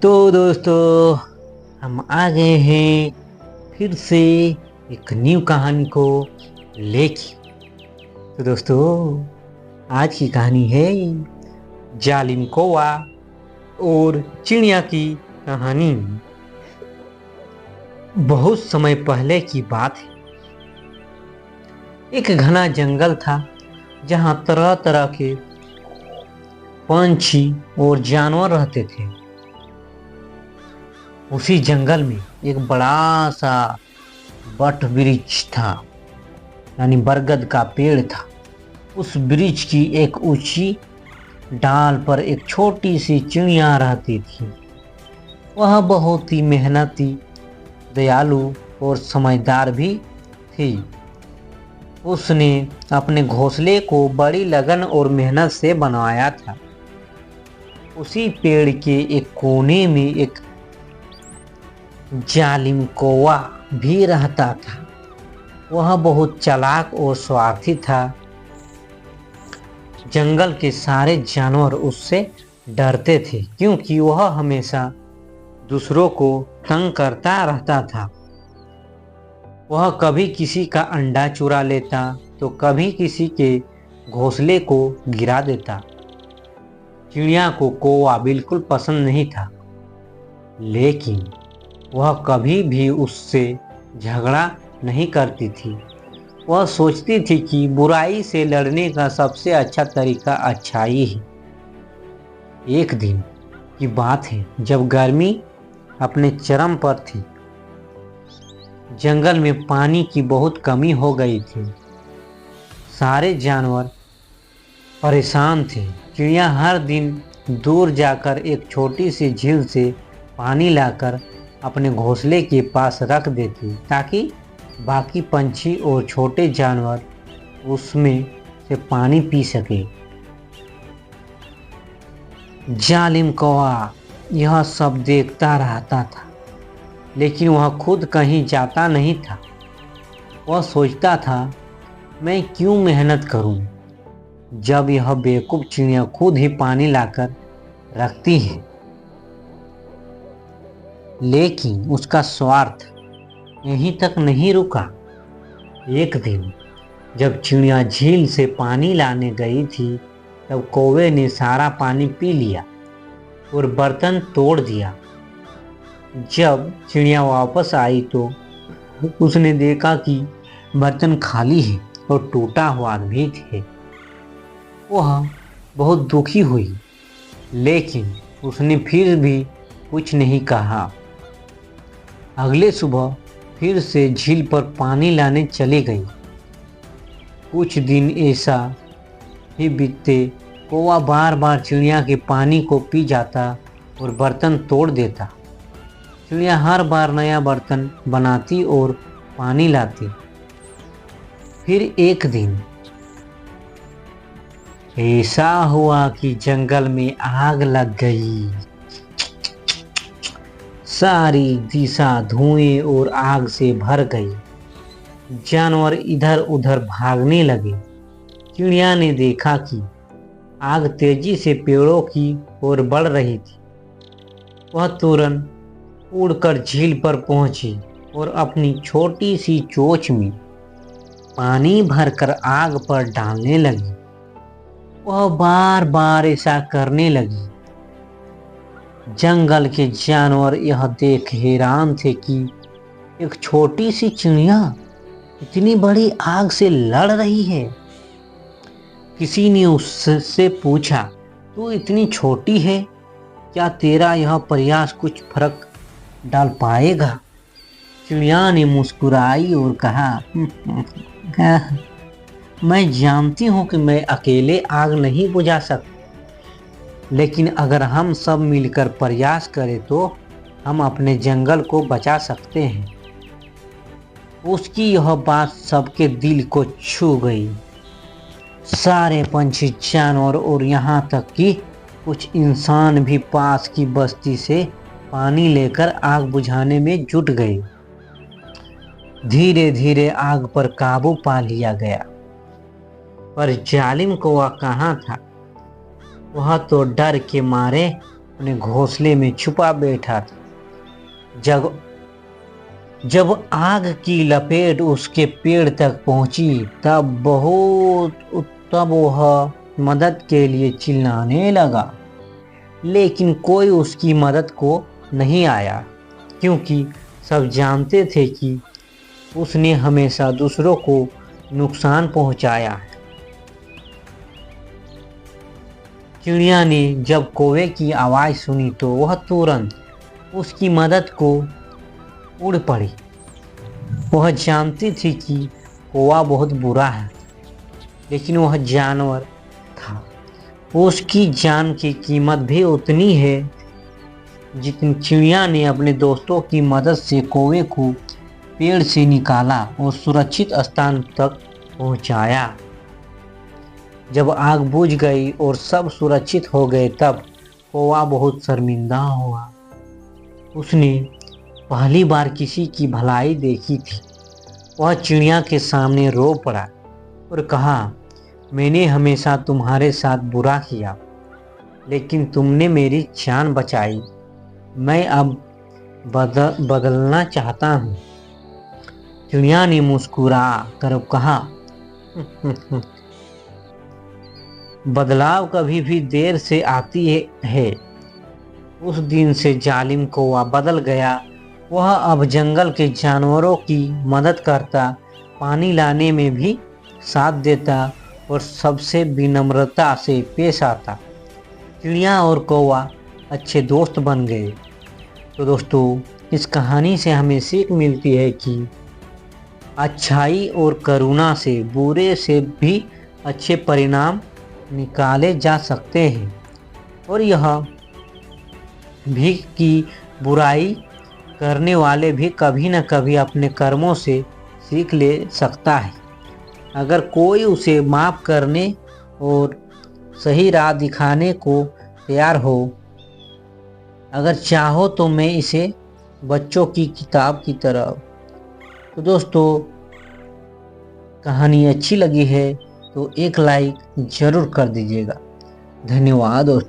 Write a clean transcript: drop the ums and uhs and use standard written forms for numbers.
तो दोस्तों हम आ गए हैं फिर से एक न्यू कहानी को लेके। तो दोस्तों आज की कहानी है जालिम कौवा और चिड़िया की कहानी। बहुत समय पहले की बात है। एक घना जंगल था जहाँ तरह तरह के पंछी और जानवर रहते थे। उसी जंगल में एक बड़ा सा बट वृक्ष था, यानी बरगद का पेड़ था। उस वृक्ष की एक ऊंची डाल पर एक छोटी सी चिड़िया रहती थी। वह बहुत ही मेहनती, दयालु और समझदार भी थी। उसने अपने घोंसले को बड़ी लगन और मेहनत से बनवाया था। उसी पेड़ के एक कोने में एक जालिम कौवा भी रहता था। वह बहुत चालाक और स्वार्थी था। जंगल के सारे जानवर उससे डरते थे क्योंकि वह हमेशा दूसरों को तंग करता रहता था। वह कभी किसी का अंडा चुरा लेता तो कभी किसी के घोंसले को गिरा देता। चिड़िया को कौवा बिल्कुल पसंद नहीं था, लेकिन वह कभी भी उससे झगड़ा नहीं करती थी। वह सोचती थी कि बुराई से लड़ने का सबसे अच्छा तरीका अच्छाई है। एक दिन की बात है जब गर्मी अपने चरम पर थी। जंगल में पानी की बहुत कमी हो गई थी। सारे जानवर परेशान थे। चिड़िया हर दिन दूर जाकर एक छोटी सी झील से पानी लाकर अपने घोंसले के पास रख देती ताकि बाकी पंछी और छोटे जानवर उसमें से पानी पी सके। जालिम कौवा यह सब देखता रहता था, लेकिन वह खुद कहीं जाता नहीं था। वह सोचता था, मैं क्यों मेहनत करूं जब यह बेवकूफ चिड़िया खुद ही पानी लाकर रखती है। लेकिन उसका स्वार्थ यहीं तक नहीं रुका। एक दिन जब चिड़िया झील से पानी लाने गई थी, तब कौवे ने सारा पानी पी लिया और बर्तन तोड़ दिया। जब चिड़िया वापस आई तो उसने देखा कि बर्तन खाली है और टूटा हुआ भी थे। वह बहुत दुखी हुई, लेकिन उसने फिर भी कुछ नहीं कहा। अगले सुबह फिर से झील पर पानी लाने चली गई। कुछ दिन ऐसा ही बीतते। कौवा बार बार चिड़िया के पानी को पी जाता और बर्तन तोड़ देता। चिड़िया हर बार नया बर्तन बनाती और पानी लाती। फिर एक दिन ऐसा हुआ कि जंगल में आग लग गई। सारी दिशा धुएं और आग से भर गई। जानवर इधर उधर भागने लगे। चिड़िया ने देखा कि आग तेजी से पेड़ों की ओर बढ़ रही थी। वह तुरंत उड़कर झील पर पहुंची और अपनी छोटी सी चोंच में पानी भरकर आग पर डालने लगी। वह बार बार ऐसा करने लगी। जंगल के जानवर यह देख हैरान थे कि एक छोटी सी चिड़िया इतनी बड़ी आग से लड़ रही है। किसी ने उससे पूछा, तू इतनी छोटी है, क्या तेरा यह प्रयास कुछ फर्क डाल पाएगा? चिड़िया ने मुस्कुराई और कहा, मैं जानती हूँ कि मैं अकेले आग नहीं बुझा सकती, लेकिन अगर हम सब मिलकर प्रयास करें तो हम अपने जंगल को बचा सकते हैं। उसकी यह बात सबके दिल को छू गई। सारे पंछी, जानवर और यहाँ तक कि कुछ इंसान भी पास की बस्ती से पानी लेकर आग बुझाने में जुट गए। धीरे धीरे आग पर काबू पा लिया गया, पर जालिम कौवा कहाँ था? वह तो डर के मारे अपने घोंसले में छुपा बैठा था। जब जब आग की लपेट उसके पेड़ तक पहुंची तब वह मदद के लिए चिल्लाने लगा, लेकिन कोई उसकी मदद को नहीं आया, क्योंकि सब जानते थे कि उसने हमेशा दूसरों को नुकसान पहुंचाया है। चिड़िया ने जब कौवे की आवाज़ सुनी तो वह तुरंत उसकी मदद को उड़ पड़ी। वह जानती थी कि कौवा बहुत बुरा है, लेकिन वह जानवर था। उसकी जान की कीमत भी उतनी है जितनी चिड़िया ने अपने दोस्तों की मदद से कौवे को पेड़ से निकाला और सुरक्षित स्थान तक पहुंचाया। जब आग बुझ गई और सब सुरक्षित हो गए तब कौवा बहुत शर्मिंदा हुआ। उसने पहली बार किसी की भलाई देखी थी। वह चिड़िया के सामने रो पड़ा और कहा, मैंने हमेशा तुम्हारे साथ बुरा किया, लेकिन तुमने मेरी जान बचाई। मैं अब बदलना चाहता हूँ। चिड़िया ने मुस्कुरा कर कहा, बदलाव कभी भी देर से आती है। उस दिन से जालिम कौवा बदल गया। वह अब जंगल के जानवरों की मदद करता, पानी लाने में भी साथ देता और सबसे विनम्रता से पेश आता। चिड़िया और कौवा अच्छे दोस्त बन गए। तो दोस्तों, इस कहानी से हमें सीख मिलती है कि अच्छाई और करुणा से बुरे से भी अच्छे परिणाम निकाले जा सकते हैं, और यह भी कि बुराई करने वाले भी कभी न कभी अपने कर्मों से सीख ले सकता है, अगर कोई उसे माफ़ करने और सही राह दिखाने को तैयार हो। अगर चाहो तो मैं इसे बच्चों की किताब की तरह। तो दोस्तों, कहानी अच्छी लगी है तो एक लाइक ज़रूर कर दीजिएगा। धन्यवाद दोस्तों।